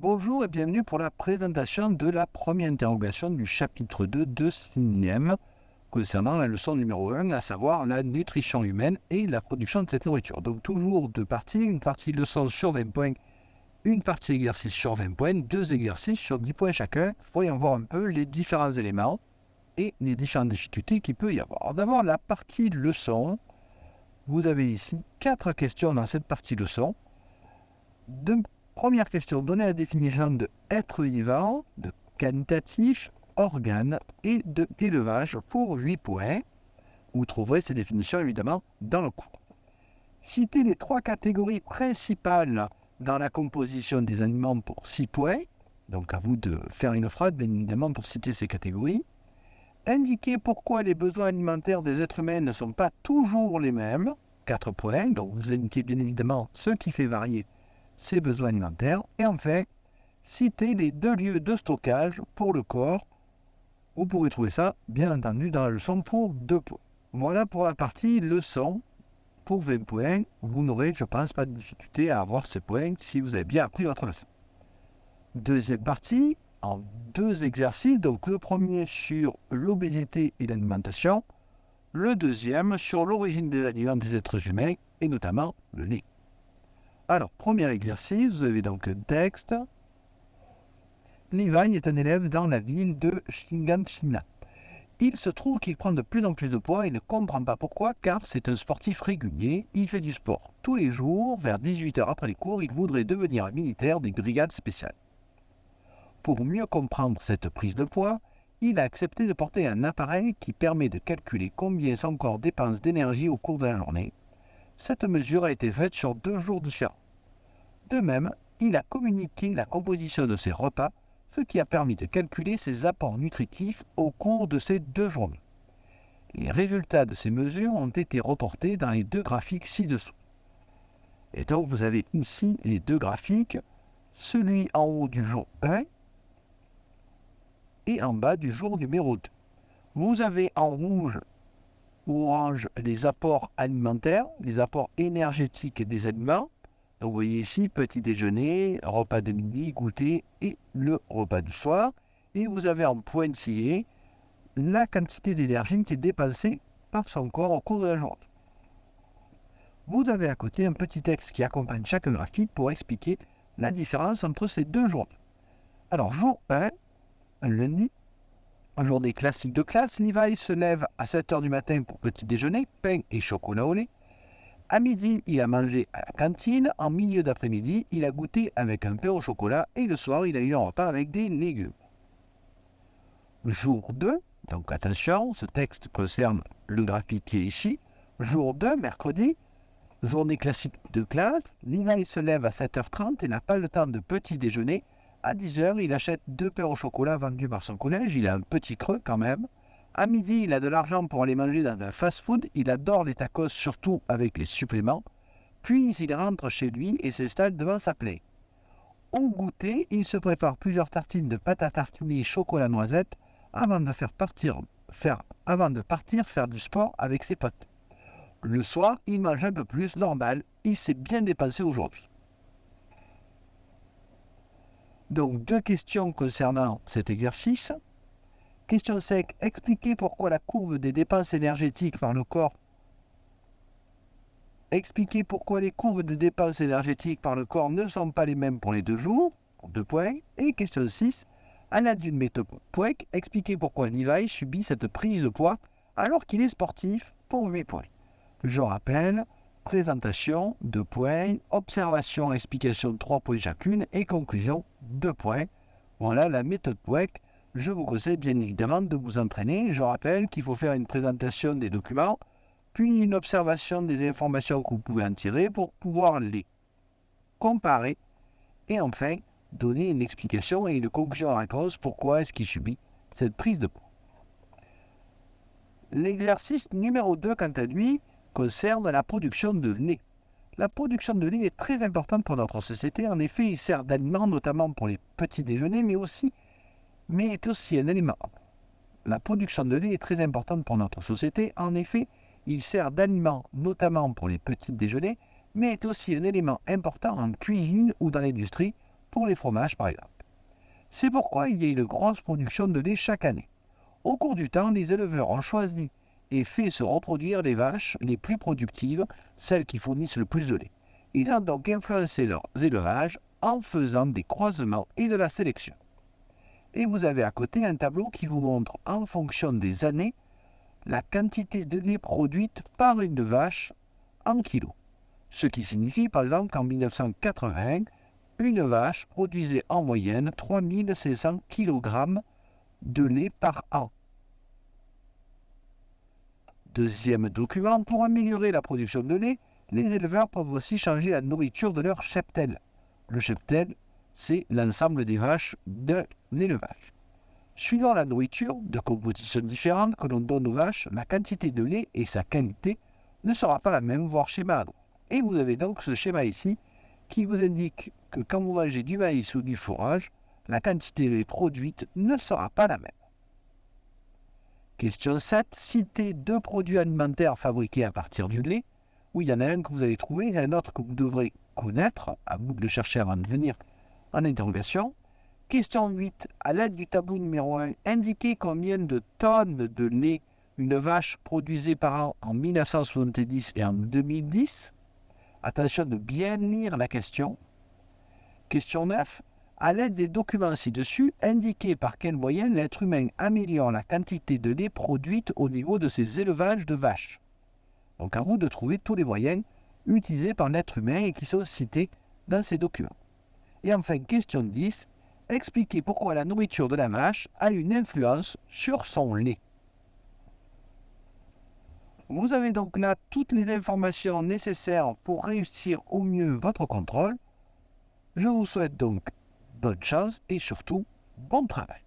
Bonjour et bienvenue pour la présentation de la première interrogation du chapitre 2 de 6e concernant la leçon numéro 1, à savoir la nutrition humaine et la production de cette nourriture. Donc toujours deux parties, une partie leçon sur 20 points, une partie exercice sur 20 points, deux exercices sur 10 points chacun. Voyons voir un peu les différents éléments et les différentes difficultés qu'il peut y avoir. Alors d'abord la partie leçon, vous avez ici 4 questions dans cette partie leçon. Première question, donnez la définition de être vivant, de qualitatif, organe et de élevage pour 8 points. Vous trouverez ces définitions évidemment dans le cours. Citez les 3 catégories principales dans la composition des aliments pour 6 points. Donc à vous de faire une phrase bien évidemment pour citer ces catégories. Indiquez pourquoi les besoins alimentaires des êtres humains ne sont pas toujours les mêmes. 4 points. Donc vous indiquez bien évidemment ce qui fait varier ses besoins alimentaires. Et enfin, citez les 2 lieux de stockage pour le corps. Vous pourrez trouver ça, bien entendu, dans la leçon pour 2 points. Voilà pour la partie leçon pour 20 points. Vous n'aurez, je pense, pas de difficulté à avoir ces points si vous avez bien appris votre leçon. Deuxième partie, en 2 exercices. Donc le premier sur l'obésité et l'alimentation. Le deuxième sur l'origine des aliments des êtres humains et notamment le lait. Alors, premier exercice, vous avez donc un texte. Levi est un élève dans la ville de Shiganshina. Il se trouve qu'il prend de plus en plus de poids et ne comprend pas pourquoi, car c'est un sportif régulier. Il fait du sport tous les jours. Vers 18h après les cours, il voudrait devenir un militaire des brigades spéciales. Pour mieux comprendre cette prise de poids, il a accepté de porter un appareil qui permet de calculer combien son corps dépense d'énergie au cours de la journée. Cette mesure a été faite sur 2 jours différents. De même, il a communiqué la composition de ses repas, ce qui a permis de calculer ses apports nutritifs au cours de ces 2 journées. Les résultats de ces mesures ont été reportés dans les 2 graphiques ci-dessous. Et donc vous avez ici les 2 graphiques, celui en haut du jour 1 et en bas du jour numéro 2. Vous avez en rouge ou orange les apports alimentaires, les apports énergétiques des aliments. Donc vous voyez ici, petit déjeuner, repas de midi, goûter et le repas du soir. Et vous avez en pointillé la quantité d'énergie qui est dépensée par son corps au cours de la journée. Vous avez à côté un petit texte qui accompagne chaque graphique pour expliquer la différence entre ces 2 journées. Alors, jour 1, un lundi, journée classique de classe, Levi se lève à 7h du matin pour petit déjeuner, pain et chocolat au lait. À midi, il a mangé à la cantine. En milieu d'après-midi, il a goûté avec un pain au chocolat. Et le soir, il a eu un repas avec des légumes. Jour 2, donc attention, ce texte concerne le graphique qui est ici. Jour 2, mercredi, journée classique de classe. Levi se lève à 7h30 et n'a pas le temps de petit déjeuner. À 10h, il achète 2 pains au chocolat vendus par son collège. Il a un petit creux quand même. À midi, il a de l'argent pour aller manger dans un fast-food. Il adore les tacos, surtout avec les suppléments. Puis, il rentre chez lui et s'installe devant sa plaie. Au goûter, il se prépare plusieurs tartines de pâte à tartiner chocolat noisette avant de partir faire du sport avec ses potes. Le soir, il mange un peu plus, normal. Il s'est bien dépensé aujourd'hui. Donc, 2 questions concernant cet exercice. Question 5. Expliquez pourquoi la courbe des dépenses énergétiques par le corps. Expliquez pourquoi les courbes de dépenses énergétiques par le corps ne sont pas les mêmes pour les 2 jours. 2 points. Et question 6. À l'aide d'une méthode POEC, expliquez pourquoi Levi subit cette prise de poids alors qu'il est sportif pour 8 points. Je rappelle, présentation 2 points, observation, explication 3 points chacune et conclusion 2 points. Voilà la méthode POEC. Je vous conseille bien évidemment de vous entraîner. Je rappelle qu'il faut faire une présentation des documents, puis une observation des informations que vous pouvez en tirer pour pouvoir les comparer et enfin donner une explication et une conclusion à la cause pourquoi est-ce qu'il subit cette prise de poids. L'exercice numéro 2, quant à lui, concerne la production de lait. La production de lait est très importante pour notre société. En effet, il sert d'aliment notamment pour les petits déjeuners, mais est aussi un aliment. La production de lait est très importante pour notre société. En effet, il sert d'aliment notamment pour les petits déjeuners, mais est aussi un élément important en cuisine ou dans l'industrie pour les fromages par exemple. C'est pourquoi il y a une grosse production de lait chaque année. Au cours du temps, les éleveurs ont choisi et fait se reproduire les vaches les plus productives, celles qui fournissent le plus de lait. Ils ont donc influencé leurs élevages en faisant des croisements et de la sélection. Et vous avez à côté un tableau qui vous montre en fonction des années la quantité de lait produite par une vache en kilos. Ce qui signifie par exemple qu'en 1980, une vache produisait en moyenne 3500 kg de lait par an. Deuxième document, pour améliorer la production de lait, les éleveurs peuvent aussi changer la nourriture de leur cheptel. Le cheptel, c'est l'ensemble des vaches d'un élevage. Suivant la nourriture de composition différente que l'on donne aux vaches, la quantité de lait et sa qualité ne sera pas la même, voire schéma à droite. Et vous avez donc ce schéma ici qui vous indique que quand vous mangez du maïs ou du fourrage, la quantité de lait produite ne sera pas la même. Question 7. Citez 2 produits alimentaires fabriqués à partir du lait. Oui, il y en a un que vous allez trouver, il y en a un autre que vous devrez connaître, à vous de le chercher avant de venir en interrogation. Question 8. À l'aide du tableau numéro 1, indiquez combien de tonnes de lait une vache produisait par an en 1970 et en 2010. Attention de bien lire la question. Question 9. À l'aide des documents ci-dessus, indiquez par quel moyen l'être humain améliore la quantité de lait produite au niveau de ses élevages de vaches. Donc à vous de trouver tous les moyens utilisés par l'être humain et qui sont cités dans ces documents. Et enfin, question 10. Expliquez pourquoi la nourriture de la vache a une influence sur son lait. Vous avez donc là toutes les informations nécessaires pour réussir au mieux votre contrôle. Je vous souhaite donc bonne chance et surtout bon travail.